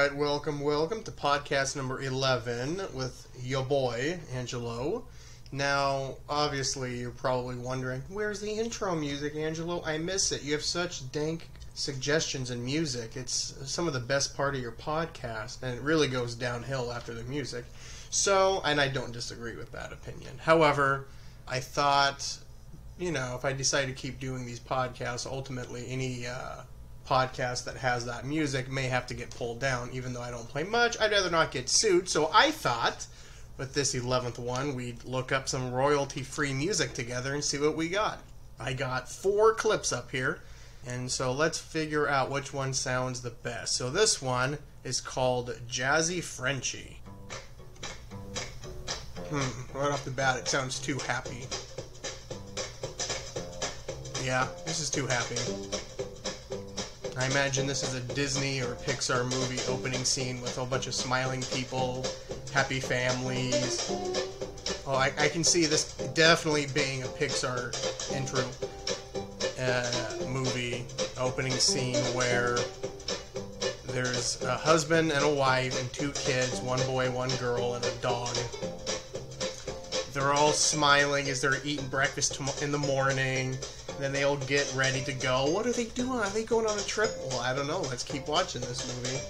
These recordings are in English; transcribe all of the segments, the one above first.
Alright, welcome to podcast number 11 with your boy, Angelo. Now, obviously, you're probably wondering, where's the intro music, Angelo? I miss it. You have such dank suggestions in music. It's some of the best part of your podcast, and it really goes downhill after the music. So, and I don't disagree with that opinion. However, I thought, if I decide to keep doing these podcasts, ultimately any podcast that has that music may have to get pulled down. Even though I don't play much, I'd rather not get sued. So I thought, with this 11th one, we'd look up some royalty-free music together and see what we got. I got 4 clips up here, and so let's figure out which one sounds the best. So this one is called Jazzy Frenchy. Right off the bat, it sounds too happy. Yeah, this is too happy. I imagine this is a Disney or Pixar movie opening scene with a whole bunch of smiling people, happy families. Oh, I can see this definitely being a Pixar intro movie opening scene where there's a husband and a wife and 2 kids, 1 boy, 1 girl, and a dog. They're all smiling as they're eating breakfast in the morning. Then they all get ready to go. What are they doing? Are they going on a trip? Well, I don't know. Let's keep watching this movie.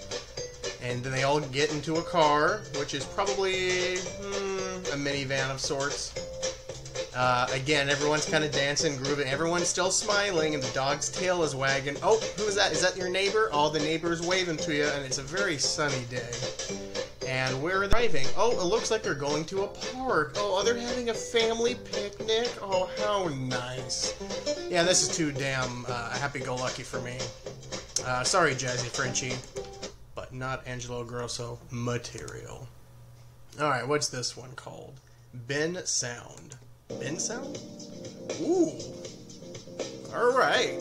And then they all get into a car, which is probably a minivan of sorts. Again, everyone's kind of dancing, grooving. Everyone's still smiling, and the dog's tail is wagging. Oh, who is that? Is that your neighbor? Oh, the neighbor's waving to you, and it's a very sunny day. And where are they driving? Oh, it looks like they're going to a park. Oh, they're having a family picnic. Oh, how nice. Yeah, this is too damn happy-go-lucky for me. Sorry, Jazzy Frenchy, but not Angelo Grosso material. Alright, what's this one called? Ben Sound. Ben Sound? Ooh. Alright.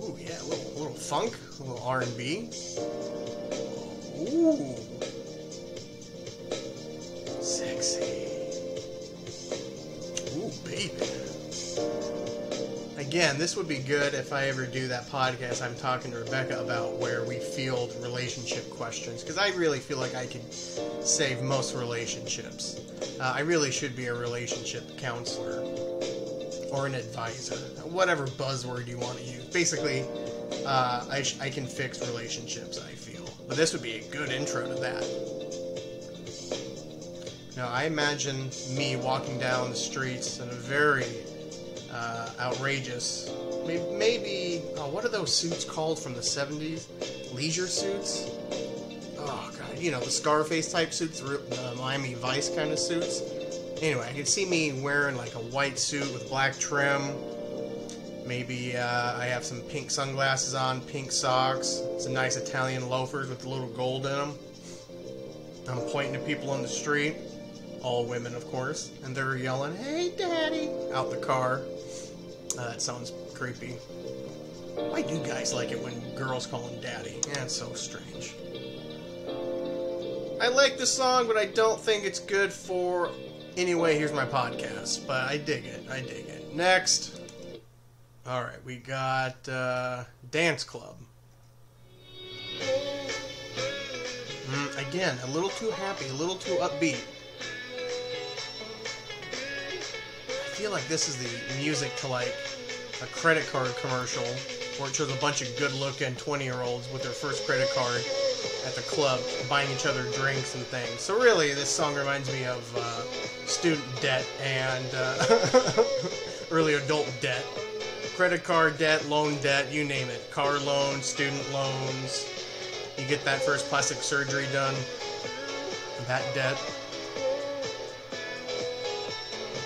Ooh, yeah, a little funk, a little R&B. Ooh. Sexy. Ooh, baby. Again, this would be good if I ever do that podcast I'm talking to Rebecca about where we field relationship questions, because I really feel like I could save most relationships. I really should be a relationship counselor or an advisor, whatever buzzword you want to use. Basically, I can fix relationships, I feel. But this would be a good intro to that. Now, I imagine me walking down the streets in a very outrageous, maybe what are those suits called from the 70s? Leisure suits? Oh, God, the Scarface type suits, the Miami Vice kind of suits. Anyway, I could see me wearing like a white suit with black trim. Maybe I have some pink sunglasses on, pink socks, some nice Italian loafers with a little gold in them. I'm pointing to people on the street, all women of course, and they're yelling, "Hey, Daddy," out the car. That sounds creepy. Why do guys like it when girls call him Daddy? Yeah, it's so strange. I like the song, but I don't think it's good for... Anyway, here's my podcast, but I dig it. Next. Alright, we got Dance Club. Again, a little too happy, a little too upbeat. I feel like this is the music to like a credit card commercial where it shows a bunch of good-looking 20-year-olds with their first credit card at the club buying each other drinks and things. So really, this song reminds me of student debt and early adult debt. Credit card debt, loan debt, you name it. Car loans, student loans. You get that first plastic surgery done. That debt.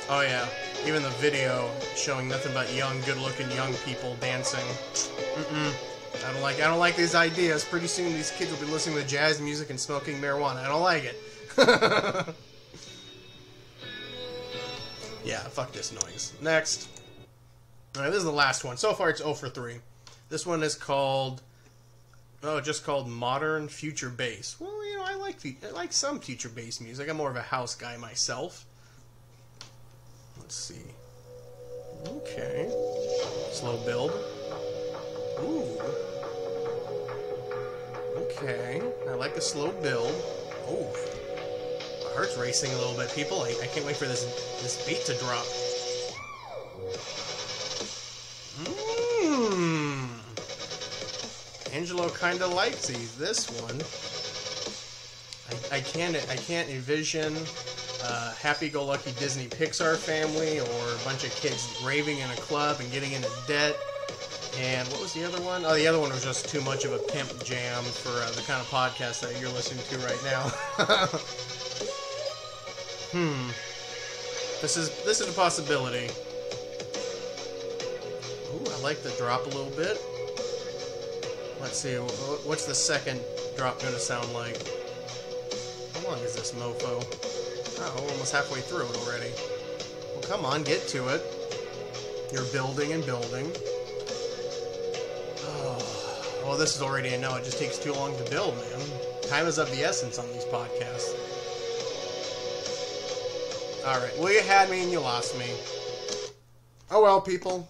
Oh yeah. Even the video showing nothing but young, good-looking young people dancing. I don't like these ideas. Pretty soon these kids will be listening to jazz music and smoking marijuana. I don't like it. Yeah, fuck this noise. Next. Alright, this is the last one. So far it's 0 for 3. This one is called... just called Modern Future Bass. Well, I like some future bass music. I'm more of a house guy myself. Let's see. Okay. Slow build. Ooh. Okay. Okay, I like the slow build. Oh, my heart's racing a little bit, people. I can't wait for this beat to drop. Angelo kind of likes this one. I can't envision a happy-go-lucky Disney Pixar family or a bunch of kids raving in a club and getting into debt. And what was the other one? Oh, the other one was just too much of a pimp jam for the kind of podcast that you're listening to right now. This is a possibility. Ooh, I like the drop a little bit. Let's see, what's the second drop going to sound like? How long is this mofo? Oh, we're almost halfway through it already. Well, come on, get to it. You're building and building. Oh, well, this is already a no. It just takes too long to build, man. Time is of the essence on these podcasts. Alright, well, you had me and you lost me. Oh well, people.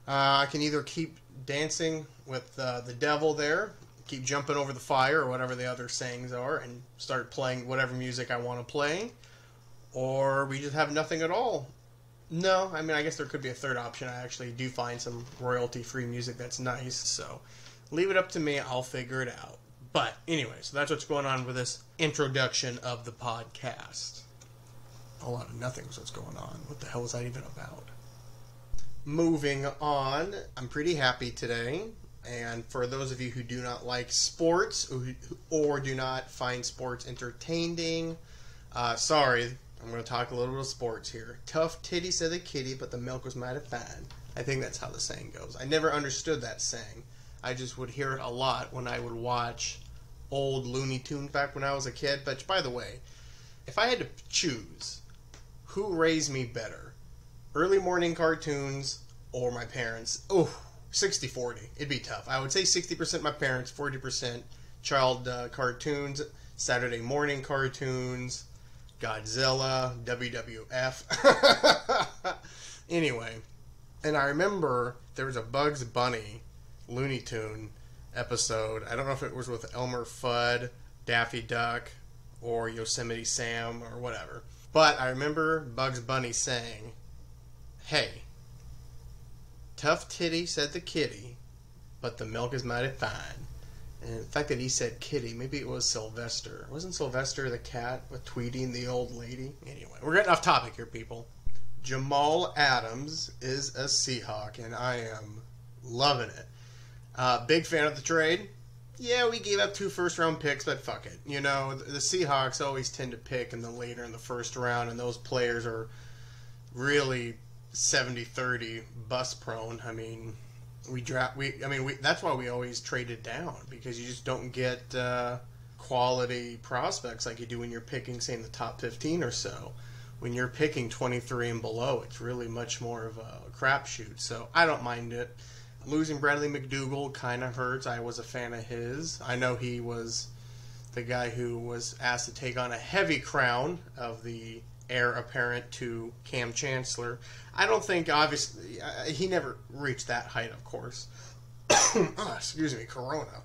I can either keep dancing with the devil there, keep jumping over the fire, or whatever the other sayings are, and start playing whatever music I want to play, or we just have nothing at all. No, I mean, I guess there could be a third option. I actually do find some royalty-free music that's nice, so leave it up to me. I'll figure it out. But anyway, so that's what's going on with this introduction of the podcast. A lot of nothing is what's going on. What the hell is that even about? Moving on, I'm pretty happy today. And for those of you who do not like sports or do not find sports entertaining, sorry, I'm going to talk a little bit of sports here. Tough titty said the kitty, but the milk was mighty fine. I think that's how the saying goes. I never understood that saying. I just would hear it a lot when I would watch old Looney Tunes back when I was a kid. But by the way, if I had to choose who raised me better, early morning cartoons or my parents, 60-40. It'd be tough. I would say 60% my parents, 40% child cartoons, Saturday morning cartoons, Godzilla, WWF. Anyway, and I remember there was a Bugs Bunny Looney Tune episode. I don't know if it was with Elmer Fudd, Daffy Duck, or Yosemite Sam, or whatever. But I remember Bugs Bunny saying, "Hey, tough titty said the kitty, but the milk is mighty fine." And the fact that he said kitty, maybe it was Sylvester. Wasn't Sylvester the cat with Tweety and the old lady? Anyway, we're getting off topic here, people. Jamal Adams is a Seahawk, and I am loving it. Big fan of the trade. Yeah, we gave up 2 first-round picks, but fuck it. You know, the Seahawks always tend to pick later in the first round, and those players are really 70-30 bust prone. I mean, that's why we always traded down, because you just don't get quality prospects like you do when you're picking, say, in the top 15 or so. When you're picking 23 and below, it's really much more of a crapshoot. So I don't mind it. Losing Bradley McDougald kind of hurts. I was a fan of his. I know he was the guy who was asked to take on a heavy crown of the heir apparent to Cam Chancellor. I don't think, obviously, he never reached that height, of course. Excuse me, Corona.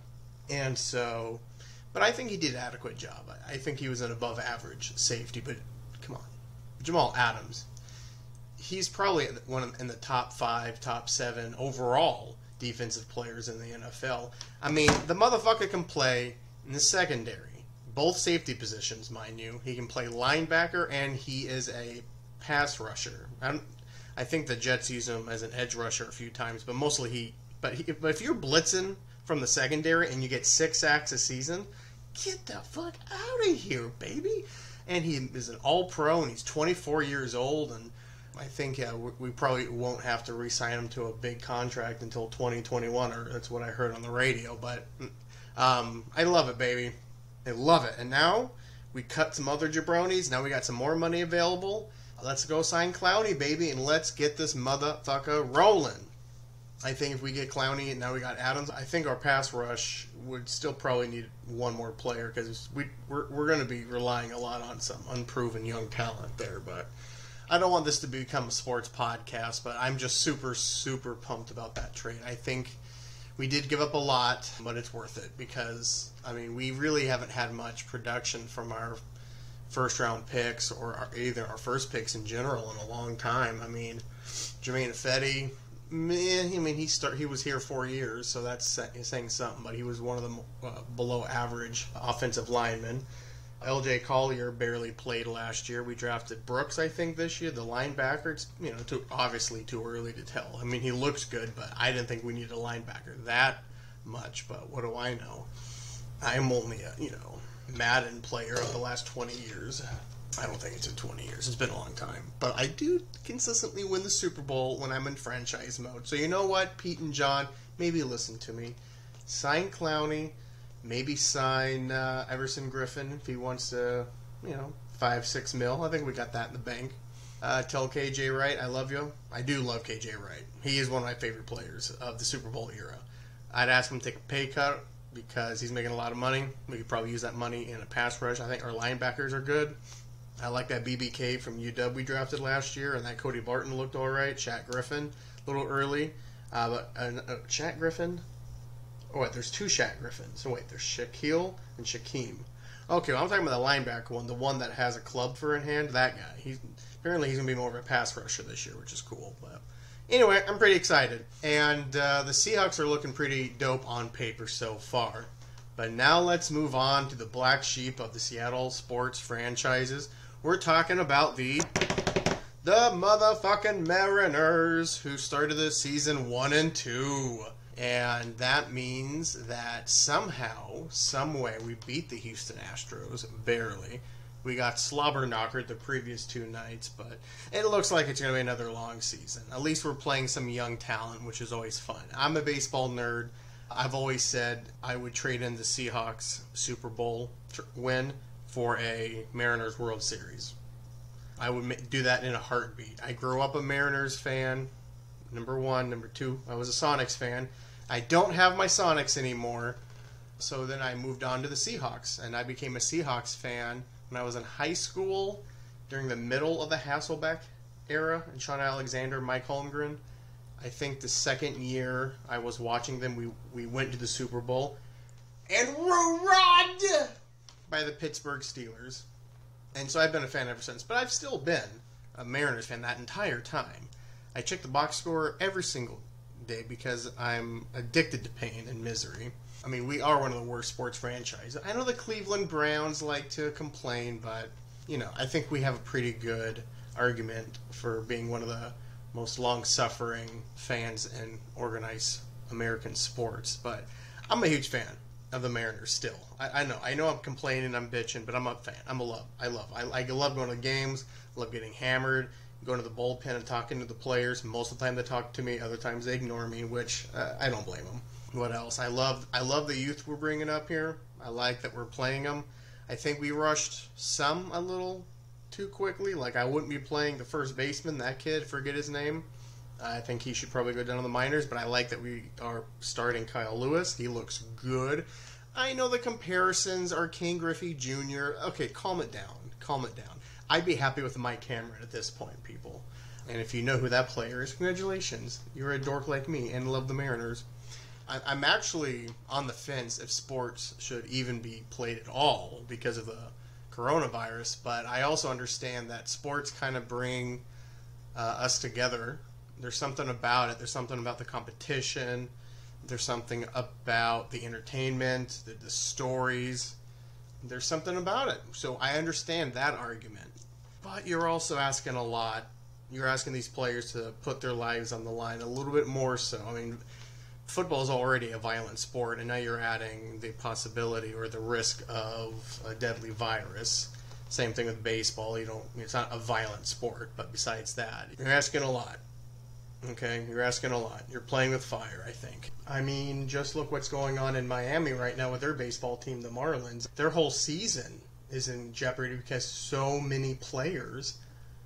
And so, but I think he did an adequate job. I think he was an above average safety, but come on. Jamal Adams, he's probably one in the top 5, top 7 overall defensive players in the NFL. I mean, the motherfucker can play in the secondary, both safety positions, mind you. He can play linebacker, and he is a pass rusher. I think the Jets use him as an edge rusher a few times, but mostly But if you're blitzing from the secondary and you get 6 sacks a season, get the fuck out of here, baby. And he is an all-pro, and he's 24 years old, and I think we probably won't have to re-sign him to a big contract until 2021, or that's what I heard on the radio. But I love it, baby. I love it. And now we cut some other jabronis. Now we got some more money available. Let's go sign Clowney, baby, and let's get this motherfucker rolling. I think if we get Clowney and now we got Adams, I think our pass rush would still probably need one more player, because we're going to be relying a lot on some unproven young talent there. But I don't want this to become a sports podcast, but I'm just super, super pumped about that trade. I think We did give up a lot, but it's worth it because, I mean, we really haven't had much production from our first-round picks or either our first picks in general in a long time. I mean, Jermaine Ifedi, he was here 4 years, so that's saying something, but he was one of the below-average offensive linemen. L.J. Collier barely played last year. We drafted Brooks, I think, this year, the linebacker. It's, obviously too early to tell. I mean, he looks good, but I didn't think we needed a linebacker that much, but what do I know? I'm only a, Madden player of the last 20 years. I don't think it's in 20 years. It's been a long time. But I do consistently win the Super Bowl when I'm in franchise mode. So you know what, Pete and John, maybe listen to me. Sign Clowney. Maybe sign Everson Griffin if he wants to, $5-6 mil. I think we got that in the bank. Tell KJ Wright I love you. I do love KJ Wright. He is one of my favorite players of the Super Bowl era. I'd ask him to take a pay cut because he's making a lot of money. We could probably use that money in a pass rush. I think our linebackers are good. I like that BBK from UW we drafted last year, and that Cody Barton looked all right. Shaq Griffin, a little early. But Shaq Griffin... Oh, wait, there's two Shaq Griffins. So, wait, there's Shaquille and Shaquem. Okay, well, I'm talking about the linebacker one, the one that has a club for in hand. That guy. Apparently he's going to be more of a pass rusher this year, which is cool. But anyway, I'm pretty excited. And the Seahawks are looking pretty dope on paper so far. But now let's move on to the black sheep of the Seattle sports franchises. We're talking about the motherfucking Mariners, who started the season 1-2. And that means that somehow, someway, we beat the Houston Astros, barely. We got slobber knockered the previous 2 nights, but it looks like it's going to be another long season. At least we're playing some young talent, which is always fun. I'm a baseball nerd. I've always said I would trade in the Seahawks Super Bowl win for a Mariners World Series. I would do that in a heartbeat. I grew up a Mariners fan, number one. Number two, I was a Sonics fan. I don't have my Sonics anymore, so then I moved on to the Seahawks, and I became a Seahawks fan when I was in high school during the middle of the Hasselbeck era, and Sean Alexander, Mike Holmgren. I think the second year I was watching them, we went to the Super Bowl, and were robbed by the Pittsburgh Steelers. And so I've been a fan ever since, but I've still been a Mariners fan that entire time. I check the box score every single day because I'm addicted to pain and misery. I mean, we are one of the worst sports franchises. I know the Cleveland Browns like to complain, but, I think we have a pretty good argument for being one of the most long-suffering fans in organized American sports. But I'm a huge fan of the Mariners still. I know I'm complaining, I'm bitching, but I'm a fan. I love going to games, I love getting hammered, going to the bullpen and talking to the players. Most of the time they talk to me, other times they ignore me, which I don't blame them. What else? I love the youth we're bringing up here. I like that we're playing them. I think we rushed some a little too quickly. Like, I wouldn't be playing the first baseman, that kid, forget his name. I think he should probably go down to the minors, but I like that we are starting Kyle Lewis. He looks good. I know the comparisons are King Griffey Jr. Okay, calm it down. I'd be happy with Mike Cameron at this point, people. And if you know who that player is, congratulations. You're a dork like me and love the Mariners. I'm actually on the fence if sports should even be played at all because of the coronavirus, but I also understand that sports kind of bring us together. There's something about it. There's something about the competition. There's something about the entertainment, the stories. There's something about it. So I understand that argument. But you're also asking a lot. You're asking these players to put their lives on the line a little bit more so. I mean, football is already a violent sport, and now you're adding the possibility or the risk of a deadly virus. Same thing with baseball. It's not a violent sport, but besides that, you're asking a lot. Okay, you're asking a lot. You're playing with fire, I think. I mean, just look what's going on in Miami right now with their baseball team, the Marlins. Their whole season is in jeopardy because so many players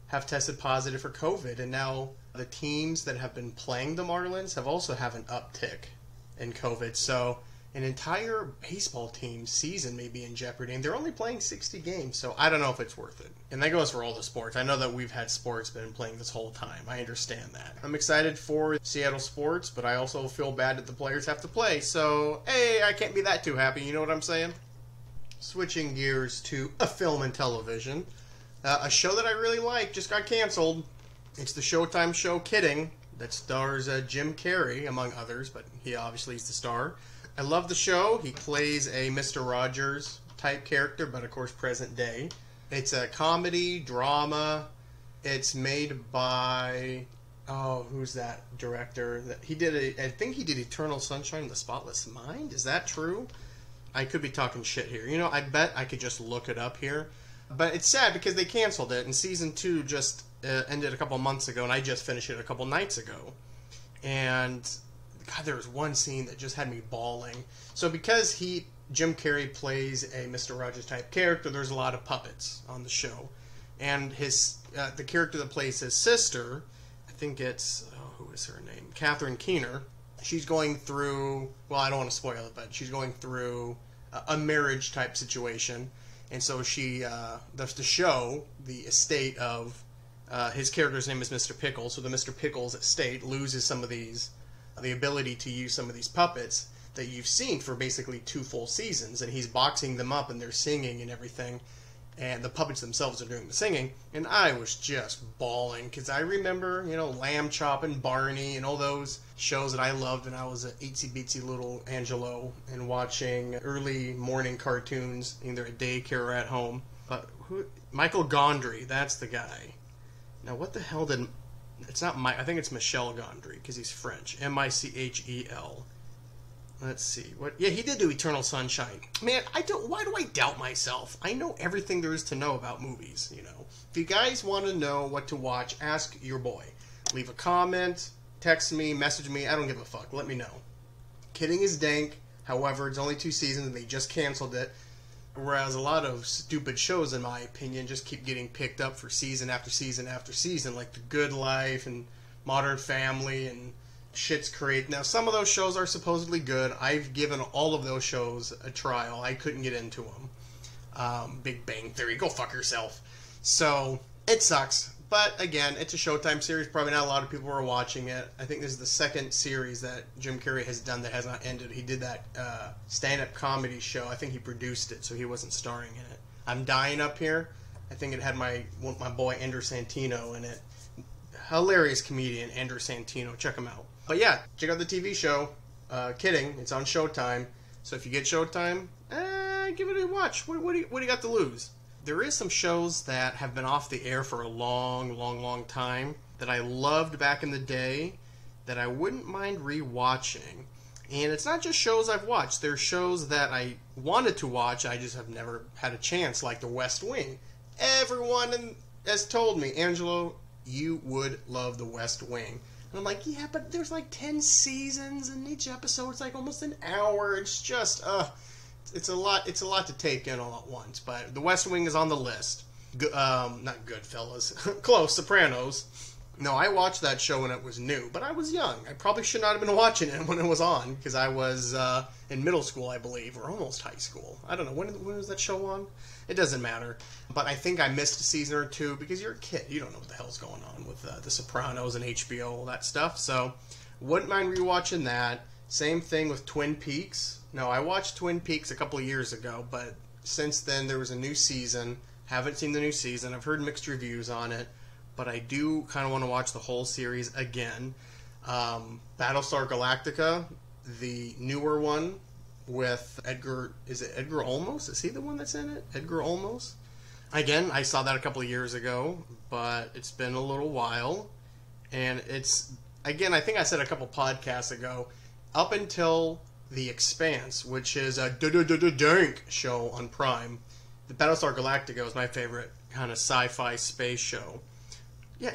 have tested positive for COVID, and now the teams that have been playing the Marlins have also have an uptick in COVID. So an entire baseball team season may be in jeopardy, and they're only playing 60 games, so I don't know if it's worth it. And that goes for all the sports. I know that we've had sports been playing this whole time. I understand that. I'm excited for Seattle sports, but I also feel bad that the players have to play, so, hey, I can't be that too happy, you know what I'm saying? Switching gears to a film and television. A show that I really like just got canceled. It's the Showtime show Kidding, that stars Jim Carrey, among others, but he obviously is the star. I love the show. He plays a Mr. Rogers type character, but of course present day. It's a comedy, drama. It's made by, who's that director? I think he did Eternal Sunshine of the Spotless Mind? Is that true? I could be talking shit here. You know, I bet I could just look it up here. But it's sad because they canceled it, and season 2 just ended a couple months ago, and I just finished it a couple nights ago. And God, there was one scene that just had me bawling. So because Jim Carrey plays a Mr. Rogers type character, there's a lot of puppets on the show. And the character that plays his sister, I think it's, who is her name? Catherine Keener. She's going through, well, I don't want to spoil it, but she's going through a marriage type situation. And so the show, the estate of his character's name is Mr. Pickles. So the Mr. Pickles estate loses some of the ability to use some of these puppets that you've seen for basically 2 full seasons, and he's boxing them up and they're singing and everything, and the puppets themselves are doing the singing, and I was just bawling because I remember, Lamb Chop and Barney and all those shows that I loved when I was an itsy-bitsy little Angelo and watching early morning cartoons, either at daycare or at home. But Michael Gondry, that's the guy. Now what the hell did... It's not Mike. I think it's Michel Gondry because he's French. Michel. Let's see. Yeah, he did do Eternal Sunshine. Man, why do I doubt myself? I know everything there is to know about movies, If you guys want to know what to watch, ask your boy. Leave a comment, text me, message me. I don't give a fuck. Let me know. Kidding is dank. However, it's only 2 seasons and they just canceled it. Whereas a lot of stupid shows, in my opinion, just keep getting picked up for season after season after season, like The Good Life and Modern Family and Schitt's Creek. Now, some of those shows are supposedly good. I've given all of those shows a trial. I couldn't get into them. Big Bang Theory, go fuck yourself. So, it sucks. But, again, it's a Showtime series. Probably not a lot of people are watching it. I think this is the second series that Jim Carrey has done that has not ended. He did that stand-up comedy show. I think he produced it, so he wasn't starring in it. I'm Dying Up Here. I think it had my boy Andrew Santino in it. Hilarious comedian, Andrew Santino. Check him out. But yeah, check out the TV show. Kidding. It's on Showtime. So if you get Showtime, give it a watch. What do you got to lose? There is some shows that have been off the air for a long, long, long time that I loved back in the day that I wouldn't mind rewatching. And it's not just shows I've watched. There's shows that I wanted to watch, I just have never had a chance, like The West Wing. Everyone has told me, Angelo, you would love The West Wing. And I'm like, yeah, but there's like 10 seasons, and each episode's like almost an hour. It's just, it's a lot to take in all at once. But The West Wing is on the list. Not Goodfellas. Close, Sopranos. No, I watched that show when it was new, but I was young. I probably should not have been watching it when it was on, because I was in middle school, I believe, or almost high school. I don't know. When was that show on? It doesn't matter. But I think I missed a season or 2, because you're a kid. You don't know what the hell's going on with The Sopranos and HBO, all that stuff. So, wouldn't mind rewatching that. Same thing with Twin Peaks. No, I watched Twin Peaks a couple of years ago, but since then there was a new season. Haven't seen the new season. I've heard mixed reviews on it, but I do kind of want to watch the whole series again. Battlestar Galactica, the newer one with Edgar... Is it Edgar Olmos? Is he the one that's in it? Edgar Olmos? Again, I saw that a couple of years ago, but it's been a little while. And it's... Again, I think I said a couple podcasts ago, up until The Expanse, which is a dank show on Prime, the Battlestar Galactica was my favorite kind of sci-fi space show. Yeah,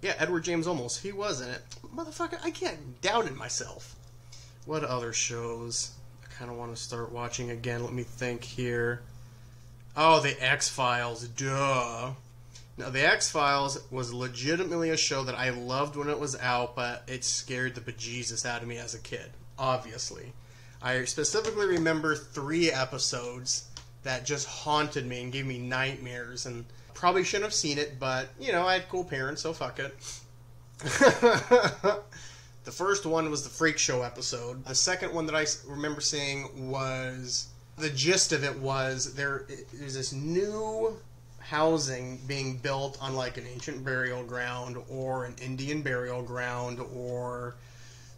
Edward James Olmos, he was in it. Motherfucker, I can't doubt it myself. What other shows I kind of want to start watching again? Let me think here. Oh, The X-Files, duh. Now, The X-Files was legitimately a show that I loved when it was out, but it scared the bejesus out of me as a kid, obviously. I specifically remember 3 episodes that just haunted me and gave me nightmares, and probably shouldn't have seen it, but, you know, I had cool parents, so fuck it. The first one was the Freak Show episode. The second one that I remember seeing was, the gist of it was, there's this new housing being built on like an ancient burial ground or an Indian burial ground or,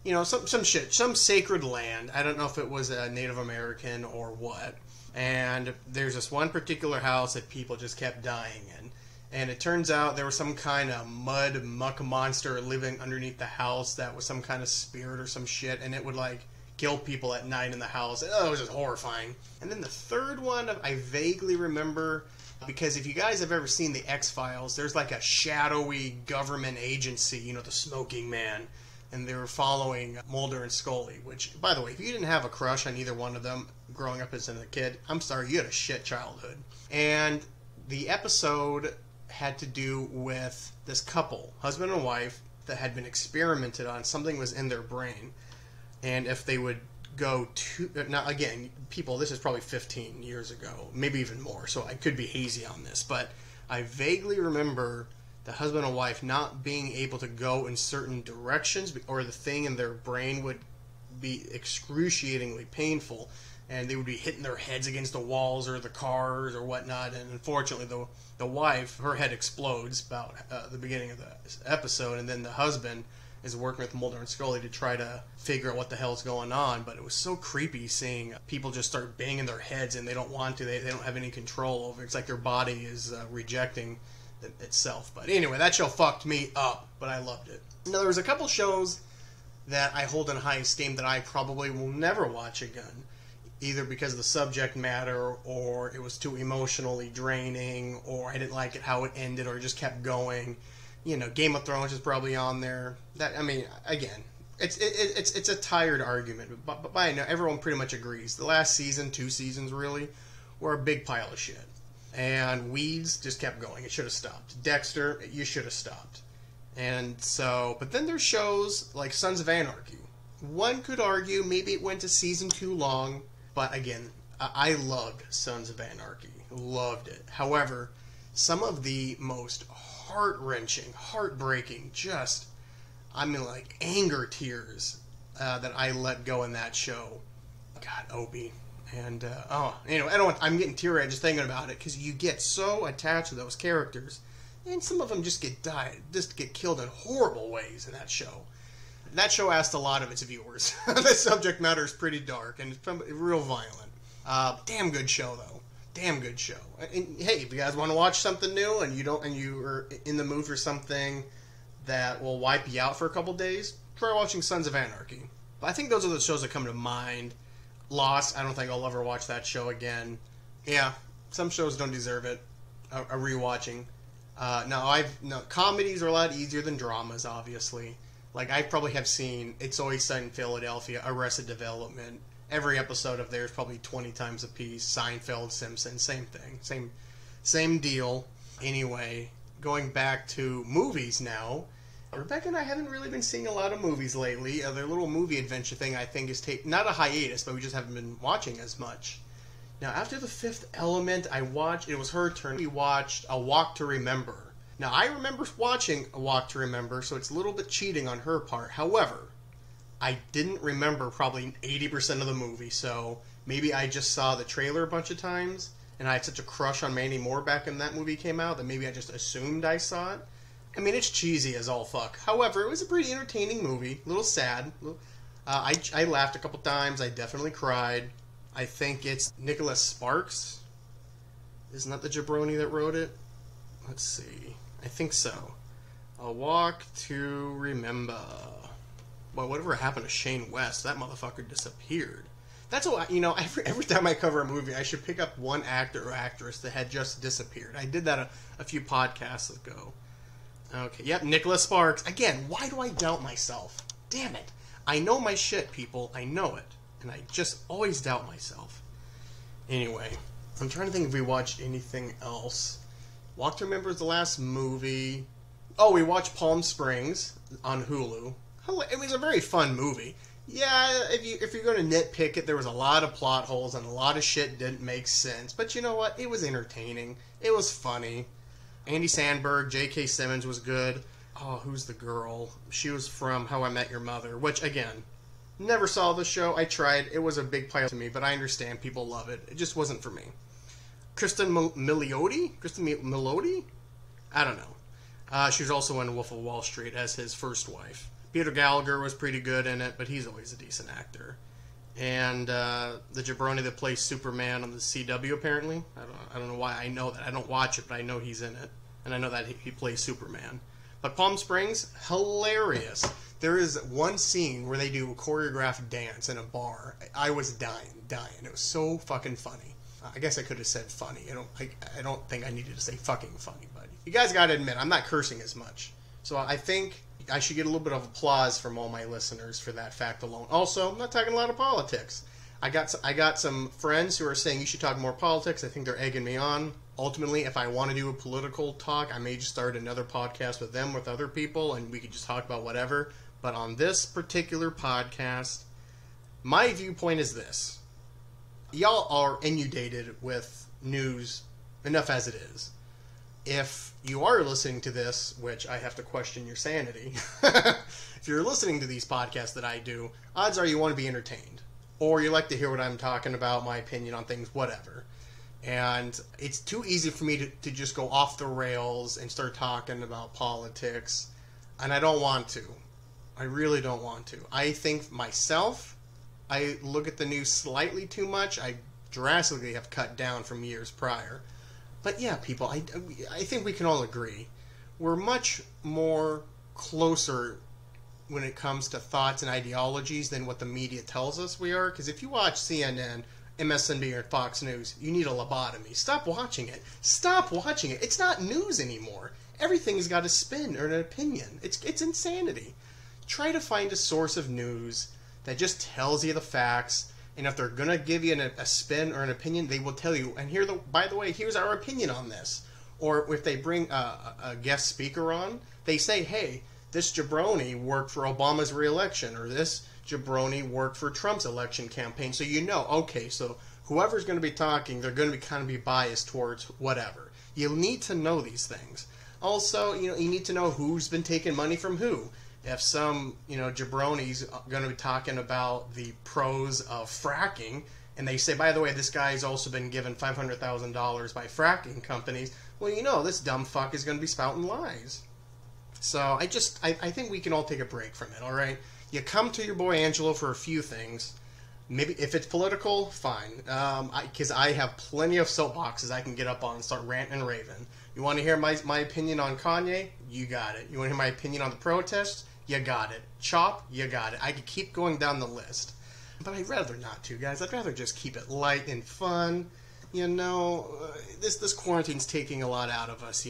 you know, some shit, some sacred land. I don't know if it was a Native American or what. And there's this one particular house that people just kept dying in. And it turns out there was some kind of mud muck monster living underneath the house that was some kind of spirit or some shit. And it would like kill people at night in the house. Oh, it was just horrifying. And then the third one I vaguely remember, because if you guys have ever seen the X-Files, there's like a shadowy government agency, you know, the Smoking Man. And they were following Mulder and Scully, which, by the way, if you didn't have a crush on either one of them growing up as a kid, I'm sorry, you had a shit childhood. And the episode had to do with this couple, husband and wife, that had been experimented on. Something was in their brain. And if they would go to... Now, again, people, this is probably 15 years ago, maybe even more, so I could be hazy on this. But I vaguely remember the husband and wife not being able to go in certain directions, or the thing in their brain would be excruciatingly painful, and they would be hitting their heads against the walls or the cars or whatnot. And unfortunately, the wife, her head explodes about the beginning of the episode, and then the husband is working with Mulder and Scully to try to figure out what the hell's going on. But it was so creepy seeing people just start banging their heads, and they don't want to. They don't have any control over it. It's like their body is rejecting itself. But anyway, that show fucked me up, but I loved it. Now, there was a couple shows that I hold in high esteem that I probably will never watch again, either because of the subject matter, or it was too emotionally draining, or I didn't like it how it ended, or it just kept going. You know, Game of Thrones is probably on there. That, I mean, again, it's a tired argument, but by now everyone pretty much agrees. The last season, 2 seasons really, were a big pile of shit. And Weeds just kept going. It should have stopped. Dexter, you should have stopped. And so, but then there's shows like Sons of Anarchy. One could argue maybe it went to season too long, but again, I loved Sons of Anarchy. Loved it. However, some of the most heart-wrenching, heartbreaking, just, I mean, like, anger tears that I let go in that show. God, Opie. And, anyway, I'm getting teary-eyed just thinking about it, because you get so attached to those characters, and some of them just get killed in horrible ways in that show. That show asked a lot of its viewers. The subject matter is pretty dark, and it's real violent. Damn good show, though. Damn good show. And, hey, if you guys want to watch something new, and you are in the mood for something that will wipe you out for a couple days, try watching Sons of Anarchy. But I think those are the shows that come to mind. Lost, I don't think I'll ever watch that show again. Yeah, some shows don't deserve it. A rewatching. Comedies are a lot easier than dramas, obviously. Like, I probably have seen It's Always Sunny in Philadelphia, Arrested Development. Every episode of theirs probably 20 times a piece. Seinfeld, Simpsons, same thing. Same deal. Anyway, going back to movies now. Rebecca and I haven't really been seeing a lot of movies lately. Their little movie adventure thing, I think, is not a hiatus, but we just haven't been watching as much. Now, after The Fifth Element, it was her turn. We watched A Walk to Remember. Now, I remember watching A Walk to Remember, so it's a little bit cheating on her part. However, I didn't remember probably 80% of the movie, so maybe I just saw the trailer a bunch of times, and I had such a crush on Mandy Moore back when that movie came out that maybe I just assumed I saw it. I mean, it's cheesy as all fuck. However, it was a pretty entertaining movie. A little sad. I laughed a couple times. I definitely cried. I think it's Nicholas Sparks. Isn't that the jabroni that wrote it? Let's see. I think so. A Walk to Remember. Boy, whatever happened to Shane West? That motherfucker disappeared. That's what, every time I cover a movie, I should pick up one actor or actress that had just disappeared. I did that a few podcasts ago. Okay, yep, Nicholas Sparks. Again, why do I doubt myself? Damn it. I know my shit, people. I know it. And I just always doubt myself. Anyway, I'm trying to think if we watched anything else. Walk to Remember is the last movie. Oh, we watched Palm Springs on Hulu. It was a very fun movie. Yeah, if you're going to nitpick it, there was a lot of plot holes and a lot of shit didn't make sense. But you know what? It was entertaining. It was funny. Andy Samberg, J.K. Simmons was good. Oh, who's the girl? She was from How I Met Your Mother, which, again, never saw the show. I tried. It was a big pile to me, but I understand people love it. It just wasn't for me. Kristen Milioti? I don't know. She was also in Wolf of Wall Street as his first wife. Peter Gallagher was pretty good in it, but he's always a decent actor. And the jabroni that plays Superman on the CW, apparently. I don't know why I know that. I don't watch it, but I know he's in it. And I know that he plays Superman. But Palm Springs, hilarious. There is one scene where they do a choreographed dance in a bar. I was dying. It was so fucking funny. I guess I could have said funny. I don't think I needed to say fucking funny, but you guys got to admit, I'm not cursing as much. So I think I should get a little bit of applause from all my listeners for that fact alone. Also, I'm not talking a lot of politics. I got some friends who are saying you should talk more politics. I think they're egging me on. Ultimately, if I want to do a political talk, I may just start another podcast with them, with other people, and we could just talk about whatever. But on this particular podcast, my viewpoint is this. Y'all are inundated with news enough as it is. If you are listening to this, which I have to question your sanity, if you're listening to these podcasts that I do, odds are you want to be entertained. Or you like to hear what I'm talking about, my opinion on things, whatever. And it's too easy for me to just go off the rails and start talking about politics. And I don't want to. I really don't want to. I think myself, I look at the news slightly too much. I drastically have cut down from years prior. But yeah, people, I think we can all agree. We're much more closer when it comes to thoughts and ideologies than what the media tells us we are. Because if you watch CNN, MSNBC, or Fox News, you need a lobotomy. Stop watching it. Stop watching it. It's not news anymore. Everything's got a spin or an opinion. It's insanity. Try to find a source of news that just tells you the facts. And if they're going to give you a spin or an opinion, they will tell you, and by the way, here's our opinion on this. Or if they bring a guest speaker on, they say, hey, this jabroni worked for Obama's re-election, or this jabroni worked for Trump's election campaign. So you know, okay, so whoever's going to be talking, they're going to kind of be biased towards whatever. You'll need to know these things. Also, you need to know who's been taking money from who. If some, jabroni's going to be talking about the pros of fracking, and they say, by the way, this guy's also been given $500,000 by fracking companies, well, this dumb fuck is going to be spouting lies. So I think we can all take a break from it, all right? You come to your boy Angelo for a few things. Maybe if it's political, fine. Because I have plenty of soapboxes I can get up on and start ranting and raving. You want to hear my opinion on Kanye? You got it. You want to hear my opinion on the protests? You got it. Chop? You got it. I could keep going down the list. But I'd rather not to, guys. I'd rather just keep it light and fun. This quarantine's taking a lot out of us.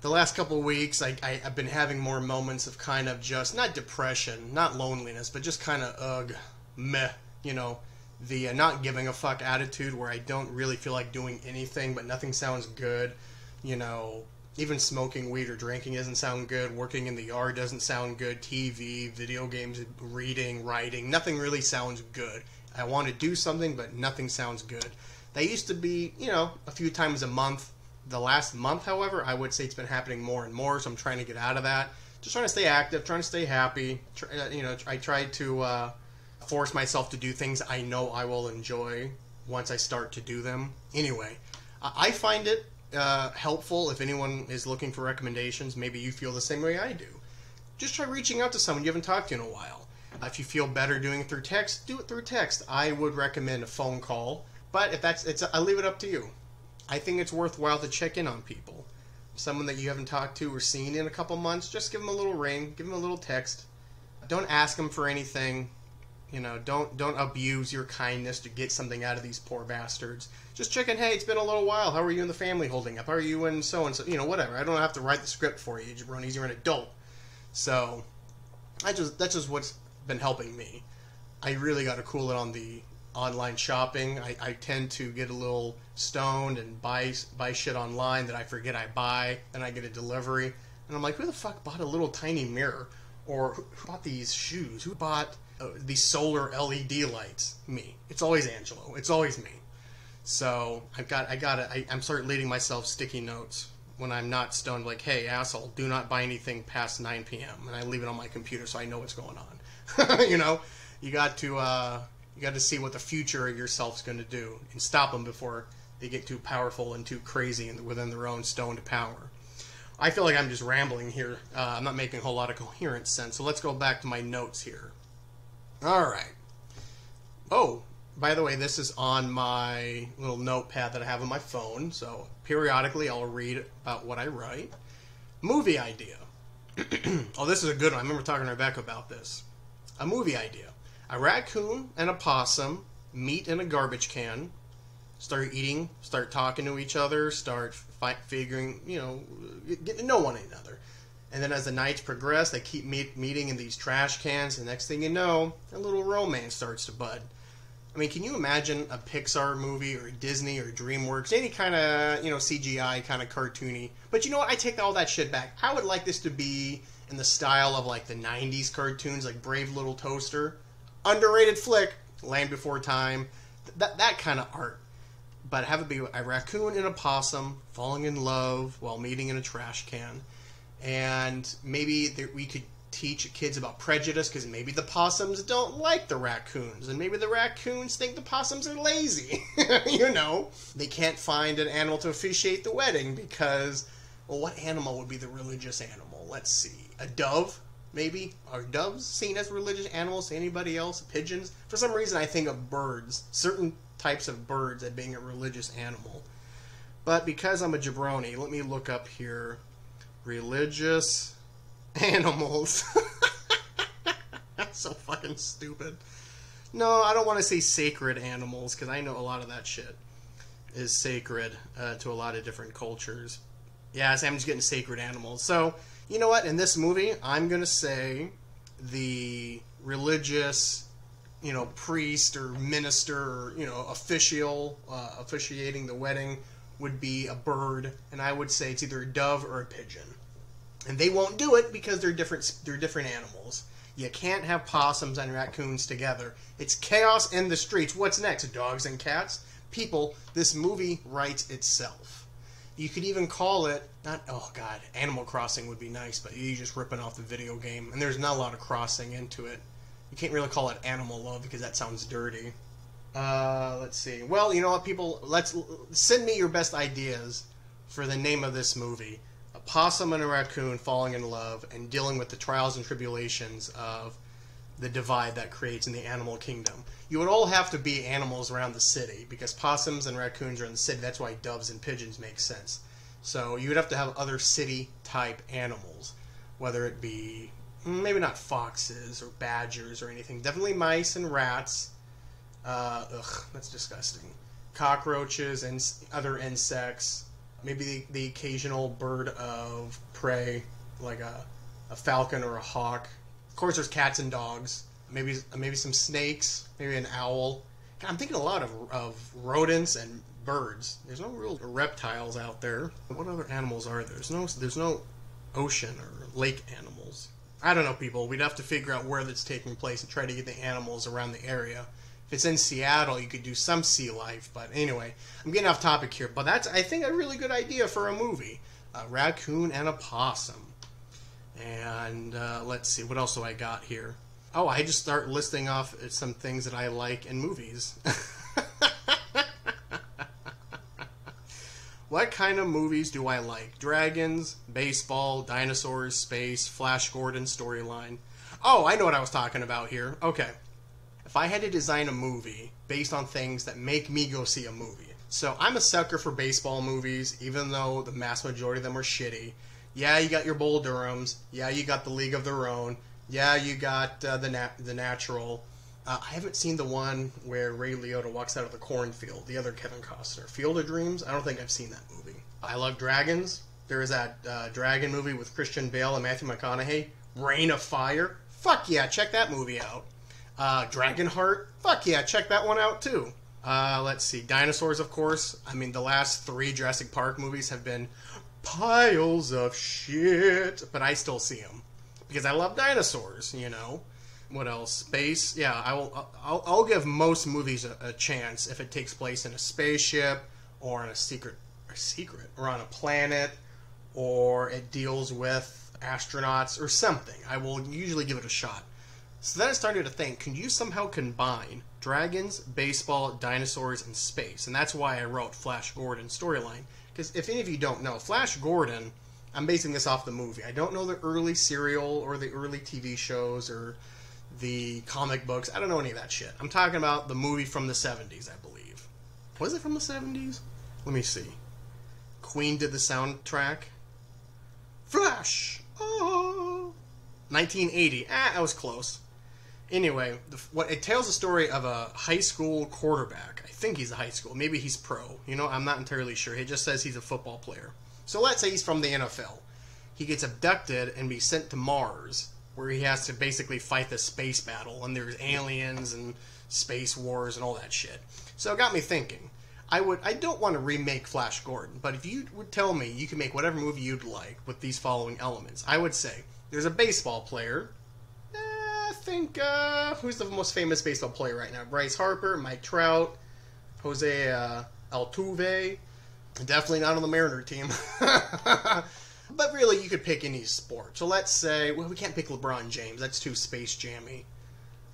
The last couple of weeks, I've been having more moments of kind of just, not depression, not loneliness, but just kind of, meh, the not giving a fuck attitude where I don't really feel like doing anything, but nothing sounds good. Even smoking weed or drinking doesn't sound good. Working in the yard doesn't sound good. TV, video games, reading, writing, nothing really sounds good. I want to do something, but nothing sounds good. They used to be, a few times a month. The last month, however, I would say it's been happening more and more, so I'm trying to get out of that. Just trying to stay active, trying to stay happy. I try to force myself to do things I know I will enjoy once I start to do them. Anyway, I find it helpful if anyone is looking for recommendations. Maybe you feel the same way I do. Just try reaching out to someone you haven't talked to in a while. If you feel better doing it through text, do it through text. I would recommend a phone call, but if I leave it up to you. I think it's worthwhile to check in on people. Someone that you haven't talked to or seen in a couple months, just give them a little ring, give them a little text. Don't ask them for anything. Don't abuse your kindness to get something out of these poor bastards. Just check in, hey, it's been a little while. How are you and the family holding up? How are you and so-and-so? Whatever. I don't have to write the script for you, jabronis. You're an adult. So, that's just what's been helping me. I really got to cool it on the online shopping. I tend to get a little stoned and buy shit online that I forget I buy, and I get a delivery. And I'm like, who the fuck bought a little tiny mirror? Or who bought these shoes? Who bought these solar LED lights. Me. It's always Angelo. It's always me. So I'm sort of leading myself sticky notes when I'm not stoned. Like, hey, asshole, do not buy anything past 9 p.m. And I leave it on my computer so I know what's going on. You know, you got to see what the future of yourself's going to do and stop them before they get too powerful and too crazy and within their own stoned power. I feel like I'm just rambling here. I'm not making a whole lot of coherent sense. So let's go back to my notes here. All right. Oh, by the way, this is on my little notepad that I have on my phone. So periodically I'll read about what I write. Movie idea. Oh, this is a good one. I remember talking to Rebecca about this. A movie idea. A raccoon and a possum meet in a garbage can, start eating, start talking to each other, start figuring, getting to know one another. And then as the nights progress, they keep meeting in these trash cans, and next thing you know, a little romance starts to bud. I mean, can you imagine a Pixar movie or Disney or DreamWorks, any kind of, CGI, kind of cartoony? But you know what? I take all that shit back. I would like this to be in the style of like the 90s cartoons, like Brave Little Toaster. Underrated flick, Land Before Time, that kind of art. But have it be a raccoon and a possum falling in love while meeting in a trash can. And maybe we could teach kids about prejudice, because maybe the possums don't like the raccoons, and maybe the raccoons think the possums are lazy. They can't find an animal to officiate the wedding because, well, what animal would be the religious animal? Let's see. A dove? Maybe? Are doves seen as religious animals to anybody else? Pigeons? For some reason I think of birds, certain types of birds, as being a religious animal. But because I'm a jabroni, let me look up here. Religious animals. That's so fucking stupid. No, I don't want to say sacred animals, because I know a lot of that shit is sacred to a lot of different cultures. Yeah, so I'm just getting sacred animals. So, you know what? In this movie, I'm going to say the religious, priest or minister or, official officiating the wedding would be a bird, and I would say it's either a dove or a pigeon. And they won't do it because they're different animals. You can't have possums and raccoons together. It's chaos in the streets. What's next? Dogs and cats? People, this movie writes itself. You could even call it, Animal Crossing would be nice, but you're just ripping off the video game, and there's not a lot of crossing into it. You can't really call it Animal Love because that sounds dirty. Let's see. Well, you know what, people? Send me your best ideas for the name of this movie. A possum and a raccoon falling in love and dealing with the trials and tribulations of the divide that creates in the animal kingdom. You would all have to be animals around the city, because possums and raccoons are in the city. That's why doves and pigeons make sense. So you would have to have other city-type animals, whether it be, maybe not foxes or badgers or anything. Definitely mice and rats. That's disgusting. Cockroaches and other insects. Maybe the occasional bird of prey, like a falcon or a hawk. Of course, there's cats and dogs. Maybe some snakes. Maybe an owl. God, I'm thinking a lot of rodents and birds. There's no real reptiles out there. What other animals are there? There's no ocean or lake animals. I don't know, people. We'd have to figure out where that's taking place and try to get the animals around the area. If it's in Seattle, you could do some sea life. But anyway, I'm getting off topic here. But that's, I think, a really good idea for a movie. A raccoon and a possum. And let's see, what else do I got here? Oh, I just start listing off some things that I like in movies. What kind of movies do I like? Dragons, baseball, dinosaurs, space, Flash Gordon storyline. Oh, I know what I was talking about here. Okay. If I had to design a movie based on things that make me go see a movie. So I'm a sucker for baseball movies, even though the mass majority of them are shitty. Yeah, you got your Bull Durhams. Yeah, you got The League of Their Own. Yeah, you got The Natural. I haven't seen the one where Ray Liotta walks out of the cornfield, the other Kevin Costner. Field of Dreams? I don't think I've seen that movie. I love dragons. There is that dragon movie with Christian Bale and Matthew McConaughey. Reign of Fire? Fuck yeah, check that movie out. Dragonheart? Fuck yeah, check that one out too. Let's see. Dinosaurs, of course. I mean, the last 3 Jurassic Park movies have been piles of shit, but I still see them because I love dinosaurs, What else? Space. Yeah, I'll give most movies a chance if it takes place in a spaceship or in a secret, or on a planet, or it deals with astronauts or something. I will usually give it a shot. So then I started to think, can you somehow combine dragons, baseball, dinosaurs, and space? And that's why I wrote Flash Gordon's storyline. Because if any of you don't know, Flash Gordon, I'm basing this off the movie. I don't know the early serial or the early TV shows or the comic books. I don't know any of that shit. I'm talking about the movie from the 70s, I believe. Was it from the 70s? Let me see. Queen did the soundtrack. Flash! Oh! 1980. I was close. Anyway, it tells the story of a high school quarterback. I think he's a high school. Maybe he's pro. You know, I'm not entirely sure. It just says he's a football player. So let's say he's from the NFL. He gets abducted and be sent to Mars, where he has to basically fight the space battle, and there's aliens and space wars and all that shit. So it got me thinking. I don't want to remake Flash Gordon, but if you would tell me you can make whatever movie you'd like with these following elements, I would say there's a baseball player. I think, who's the most famous baseball player right now? Bryce Harper, Mike Trout, Jose Altuve. Definitely not on the Mariner team. But really, you could pick any sport. So let's say, well, we can't pick LeBron James. That's too space jammy.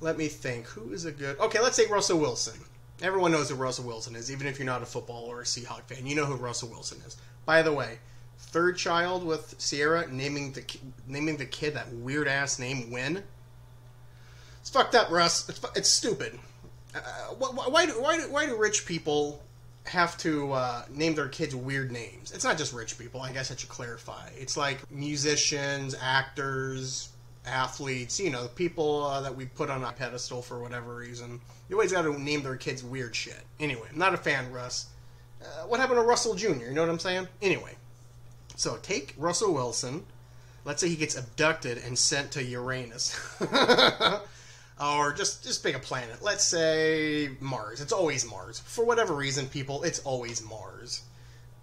Let me think. Who is a good... Okay, let's say Russell Wilson. Everyone knows who Russell Wilson is, even if you're not a football or a Seahawk fan. You know who Russell Wilson is. By the way, third child with Sierra, naming the kid that weird-ass name Win. It's fucked up, Russ. It's stupid. Why do rich people have to name their kids weird names? It's not just rich people. I guess I should clarify. It's like musicians, actors, athletes, you know, people that we put on a pedestal for whatever reason. You always got to name their kids weird shit. Anyway, I'm not a fan, Russ. What happened to Russell Jr.? You know what I'm saying? Anyway, so take Russell Wilson. Let's say he gets abducted and sent to Uranus. Or just pick a planet. Let's say Mars. It's always Mars. For whatever reason, people, it's always Mars.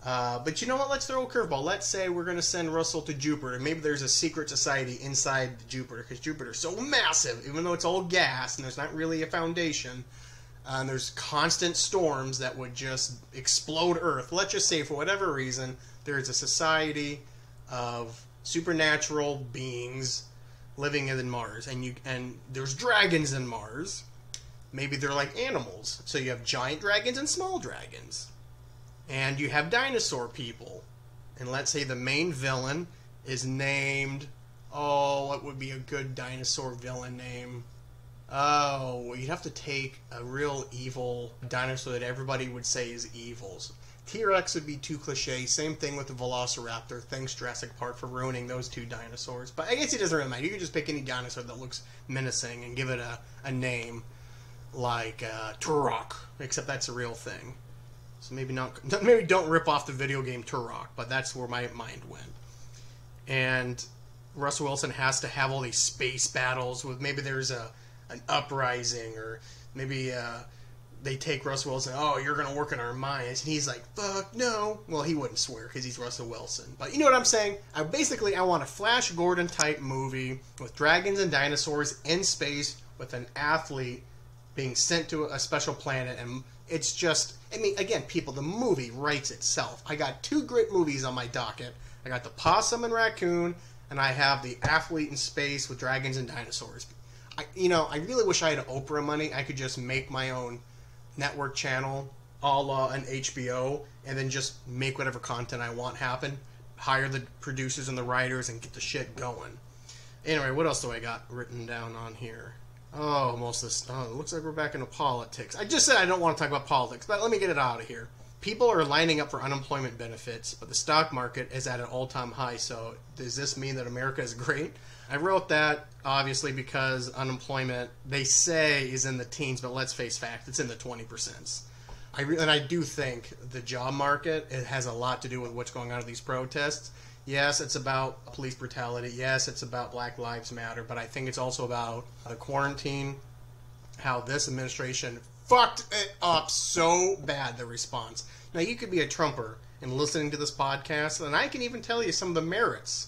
But you know what? Let's throw a curveball. Let's say we're going to send Russell to Jupiter. Maybe there's a secret society inside Jupiter, because Jupiter's so massive, even though it's all gas and there's not really a foundation. And there's constant storms that would just explode Earth. Let's just say, for whatever reason, there's a society of supernatural beings living in Mars, and there's dragons in Mars. Maybe they're like animals. So you have giant dragons and small dragons. And you have dinosaur people. And let's say the main villain is named... Oh, what would be a good dinosaur villain name? Oh, well, you'd have to take a real evil dinosaur that everybody would say is evil. T-Rex would be too cliche. Same thing with the Velociraptor. Thanks, Jurassic Park, for ruining those two dinosaurs. But I guess it doesn't really matter. You can just pick any dinosaur that looks menacing and give it a name like Turok, except that's a real thing. So maybe don't rip off the video game Turok, but that's where my mind went. And Russell Wilson has to have all these space battles with, maybe there's an uprising, or maybe they take Russell Wilson, oh, you're going to work in our mines. And he's like, fuck no. Well, he wouldn't swear because he's Russell Wilson. But you know what I'm saying? I want a Flash Gordon type movie with dragons and dinosaurs in space with an athlete being sent to a special planet. And it's just, I mean, again, people, the movie writes itself. I got two great movies on my docket. I got the Possum and Raccoon, and I have the athlete in space with dragons and dinosaurs. I really wish I had Oprah money. I could just make my own network channel, a la an HBO, and then just make whatever content I want happen. Hire the producers and the writers and get the shit going. Anyway, what else do I got written down on here? Oh, most of this. Oh, it looks like we're back into politics. I just said I don't want to talk about politics, but let me get it out of here. People are lining up for unemployment benefits, but the stock market is at an all-time high, so does this mean that America is great? I wrote that, obviously, because unemployment, they say, is in the teens, but let's face facts, it's in the 20%. And I do think the job market, it has a lot to do with what's going on with these protests. Yes, it's about police brutality. Yes, it's about Black Lives Matter, but I think it's also about the quarantine, how this administration fucked it up so bad, the response. Now, you could be a Trumper and listening to this podcast, and I can even tell you some of the merits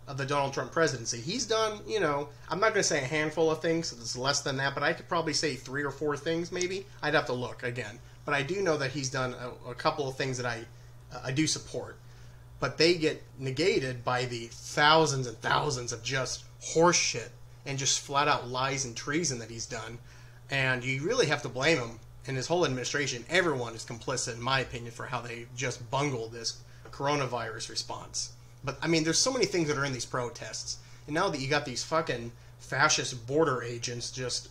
of the Donald Trump presidency. He's done, you know, I'm not going to say a handful of things, it's less than that, but I could probably say 3 or 4 things maybe. I'd have to look again. But I do know that he's done a couple of things that I do support. But they get negated by the thousands and thousands of just horse shit and just flat out lies and treason that he's done. And you really have to blame him and his whole administration. Everyone is complicit, in my opinion, for how they just bungled this coronavirus response. But, I mean, there's so many things that are in these protests. And now that you got these fucking fascist border agents just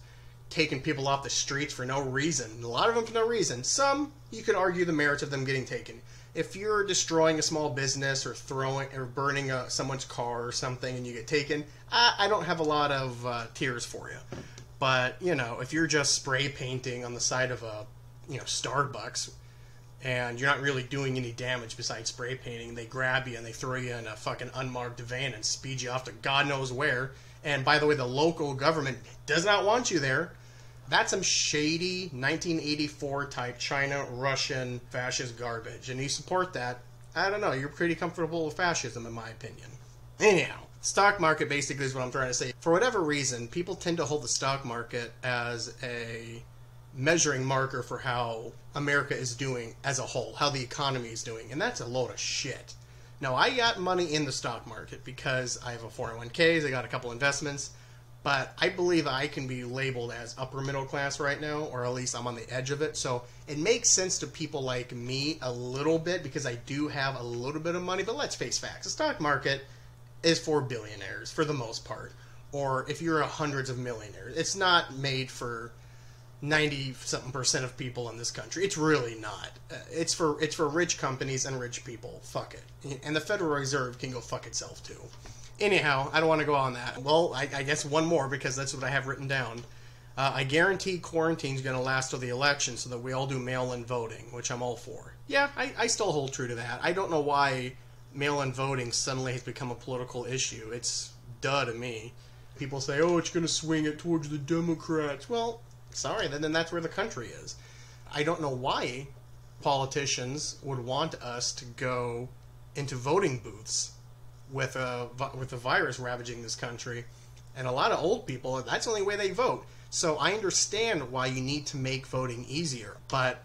taking people off the streets for no reason, a lot of them for no reason, some, you could argue the merits of them getting taken. If you're destroying a small business or throwing or burning someone's car or something and you get taken, I don't have a lot of tears for you. But, you know, if you're just spray painting on the side of a, you know, Starbucks and you're not really doing any damage besides spray painting, they grab you and they throw you in a fucking unmarked van and speed you off to God knows where. And by the way, the local government does not want you there. That's some shady 1984 type China, Russian fascist garbage. And you support that, I don't know, you're pretty comfortable with fascism in my opinion. Anyhow, stock market basically is what I'm trying to say. For whatever reason, people tend to hold the stock market as a measuring marker for how America is doing as a whole, how the economy is doing. And that's a load of shit. Now, I got money in the stock market because I have a 401ks, I got a couple investments. But I believe I can be labeled as upper middle class right now, or at least I'm on the edge of it. So it makes sense to people like me a little bit because I do have a little bit of money. But let's face facts. The stock market is for billionaires for the most part. Or if you're hundreds of millionaires. It's not made for 90-something% of people in this country. It's really not. It's for rich companies and rich people. Fuck it. And the Federal Reserve can go fuck itself too. Anyhow, I don't want to go on that. Well, I guess one more because that's what I have written down. I guarantee quarantine's going to last till the election so that we all do mail-in voting, which I'm all for. Yeah, I still hold true to that. I don't know why mail-in voting suddenly has become a political issue. It's duh to me. People say, oh, it's going to swing it towards the Democrats. Well, sorry, then that's where the country is. I don't know why politicians would want us to go into voting booths with the virus ravaging this country, and a lot of old people, that's the only way they vote. So I understand why you need to make voting easier, but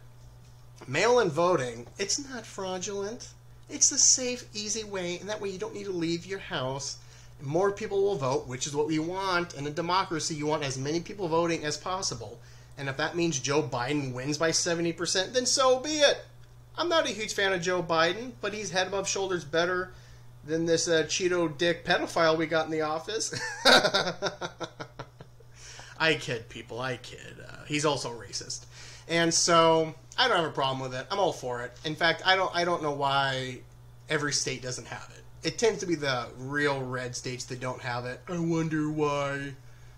mail-in voting, it's not fraudulent. It's the safe, easy way, and that way you don't need to leave your house. More people will vote, which is what we want. In a democracy, you want as many people voting as possible. And if that means Joe Biden wins by 70%, then so be it. I'm not a huge fan of Joe Biden, but he's head above shoulders better than this Cheeto dick pedophile we got in the office. I kid, people. I kid. He's also racist. And so, I don't have a problem with it. I'm all for it. In fact, I don't know why every state doesn't have it. It tends to be the real red states that don't have it. I wonder why.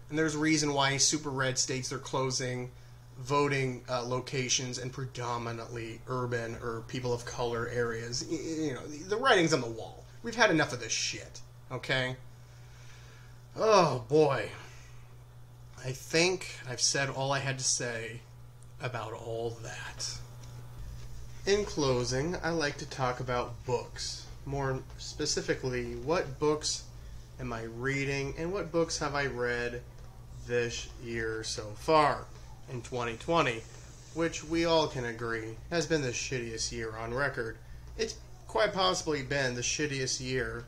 And there's a reason why super red states are closing voting locations in predominantly urban or people of color areas. You know, the writing's on the wall. We've had enough of this shit, okay? Oh, boy. I think I've said all I had to say about all that. In closing, I like to talk about books. More specifically, what books am I reading and what books have I read this year so far in 2020, which we all can agree has been the shittiest year on record. It's quite possibly been the shittiest year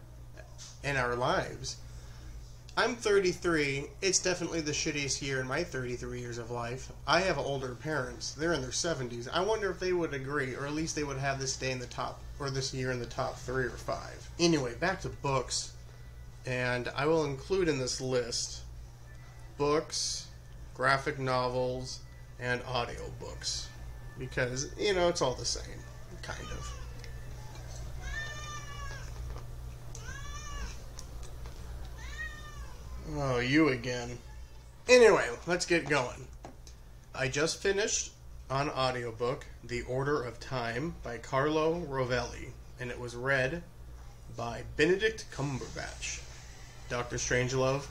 in our lives. I'm 33. It's definitely the shittiest year in my 33 years of life. I have older parents. They're in their 70s. I wonder if they would agree, or at least they would have this day in the top, or this year in the top 3 or 5. Anyway, back to books. And I will include in this list books, graphic novels, and audiobooks. Because, you know, it's all the same. Kind of. Oh, you again. Anyway, let's get going. I just finished on audiobook The Order of Time by Carlo Rovelli, and it was read by Benedict Cumberbatch, Dr. Strangelove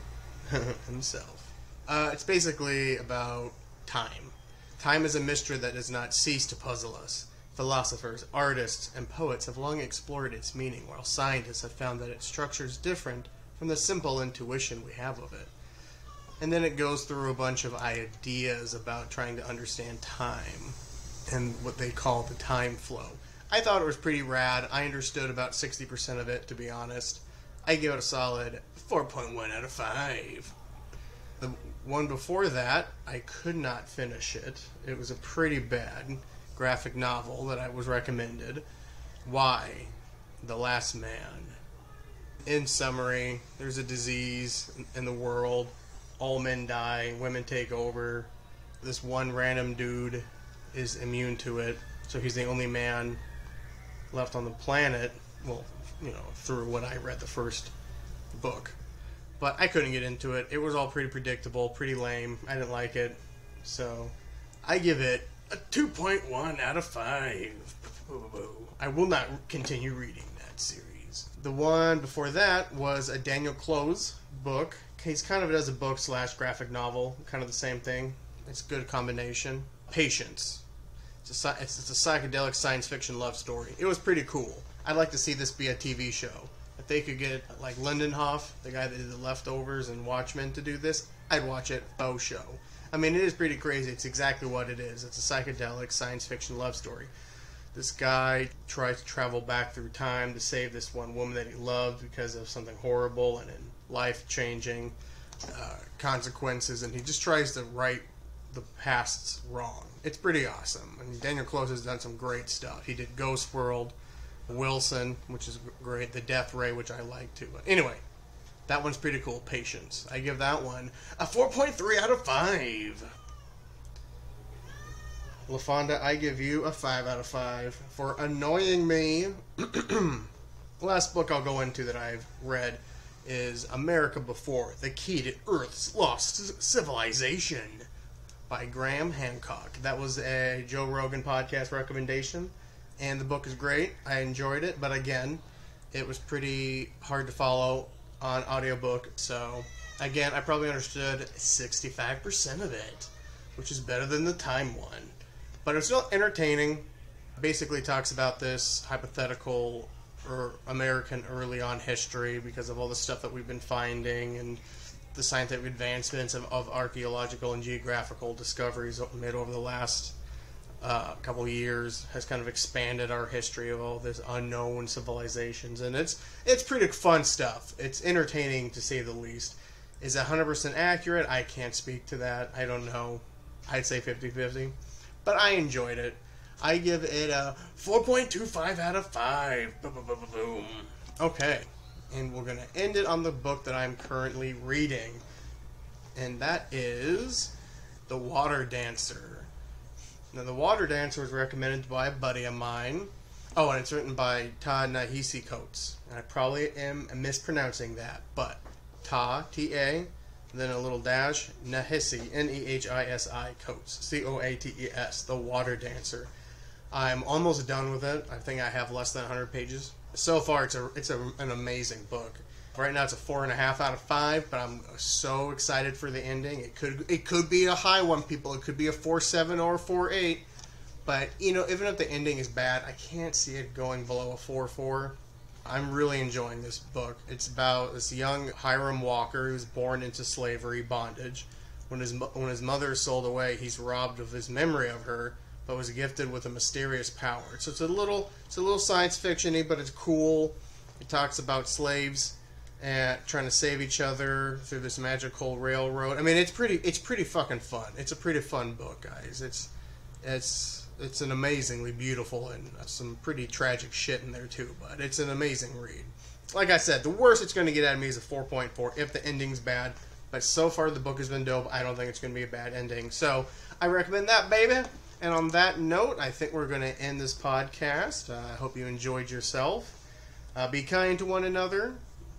himself. It's basically about time. Time is a mystery that does not cease to puzzle us. Philosophers, artists, and poets have long explored its meaning, while scientists have found that its structure is different from the simple intuition we have of it. And then it goes through a bunch of ideas about trying to understand time and what they call the time flow. I thought it was pretty rad. I understood about 60% of it, to be honest. I give it a solid 4.1 out of 5. The one before that, I could not finish it. It was a pretty bad graphic novel that I was recommended. Why? The Last Man. In summary, there's a disease in the world. All men die, women take over. This one random dude is immune to it, so he's the only man left on the planet. Well, through what I read the first book. But I couldn't get into it. It was all pretty predictable, pretty lame. I didn't like it. So, I give it a 2.1 out of 5. I will not continue reading that series. The one before that was a Daniel Close book. He's kind of does a book / graphic novel, kind of the same thing. It's a good combination. Patience. It's a psychedelic science fiction love story. It was pretty cool. I'd like to see this be a TV show. If they could get like Lindenhoff, the guy that did The Leftovers and Watchmen, to do this, I'd watch it. Faux show. I mean, it is pretty crazy. It's exactly what it is. It's a psychedelic science fiction love story. This guy tries to travel back through time to save this one woman that he loved because of something horrible and life-changing consequences, and he just tries to right the past's wrong. It's pretty awesome. I mean, Daniel Close has done some great stuff. He did Ghost World, Wilson, which is great, The Death Ray, which I like too. But anyway, that one's pretty cool. Patience. I give that one a 4.3 out of 5. LaFonda, I give you a 5 out of 5 for annoying me. The last book I'll go into that I've read is America Before, The Key to Earth's Lost Civilization by Graham Hancock. That was a Joe Rogan podcast recommendation, and the book is great. I enjoyed it, but again, it was pretty hard to follow on audiobook, so again, I probably understood 65% of it, which is better than the time one. But it's still entertaining. Basically talks about this hypothetical or American early on history because of all the stuff that we've been finding and the scientific advancements of archaeological and geographical discoveries made over the last couple of years has kind of expanded our history of all this unknown civilizations, and it's pretty fun stuff. It's entertaining to say the least. Is it 100% accurate? I can't speak to that. I don't know. I'd say 50-50. But I enjoyed it. I give it a 4.25 out of 5. Boom. Okay. And we're going to end it on the book that I'm currently reading. And that is The Water Dancer. Now, The Water Dancer was recommended by a buddy of mine. Oh, and it's written by Ta-Nehisi Coates. And I probably am mispronouncing that. But Ta, T-A, then a little dash, Nehisi, N-E-H-I-S-I, Coates, C-O-A-T-E-S, The Water Dancer. I'm almost done with it. I think I have less than 100 pages. So far, it's an amazing book. Right now, it's a 4.5 out of 5, but I'm so excited for the ending. It could be a high one, people. It could be a 4.7 or a 4.8. But, even if the ending is bad, I can't see it going below a 4.4. I'm really enjoying this book. It's about this young Hiram Walker who's born into slavery, bondage. When his mother is sold away, he's robbed of his memory of her, but was gifted with a mysterious power. So it's a little science fiction-y, but it's cool. It talks about slaves and trying to save each other through this magical railroad. I mean, it's pretty fucking fun. It's a pretty fun book, guys. It's an amazingly beautiful and some pretty tragic shit in there too, but it's an amazing read. Like I said, the worst it's going to get out of me is a 4.4 if the ending's bad, but so far the book has been dope. I don't think it's going to be a bad ending, so I recommend that, baby. And on that note, I think we're going to end this podcast. I hope you enjoyed yourself. Be kind to one another.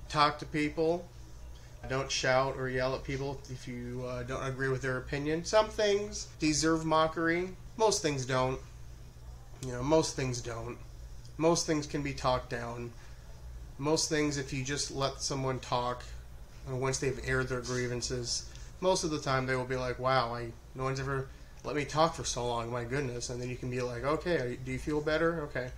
Talk to people. Don't shout or yell at people if you don't agree with their opinion. Some things deserve mockery. Most things don't. Most things don't. Most things can be talked down. Most things, if you just let someone talk, and once they've aired their grievances, most of the time they will be like, wow, no one's ever let me talk for so long, my goodness. And then you can be like, okay, do you feel better? Okay.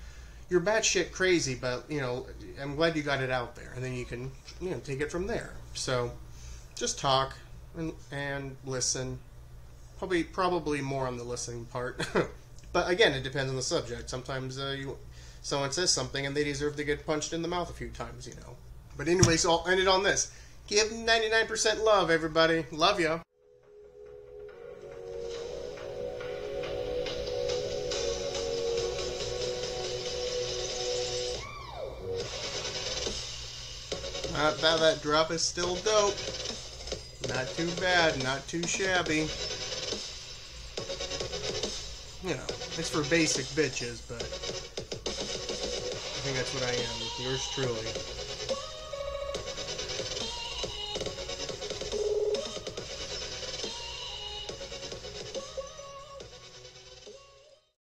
you're batshit crazy, but, you know, I'm glad you got it out there. And then you can, you know, take it from there. So, just talk and listen. Probably more on the listening part. But again, it depends on the subject. Sometimes someone says something and they deserve to get punched in the mouth a few times, you know. But anyways, I'll end it on this. Give 99% love, everybody. Love ya. That drop is still dope. Not too bad, not too shabby. You know, it's for basic bitches, but I think that's what I am. Yours truly.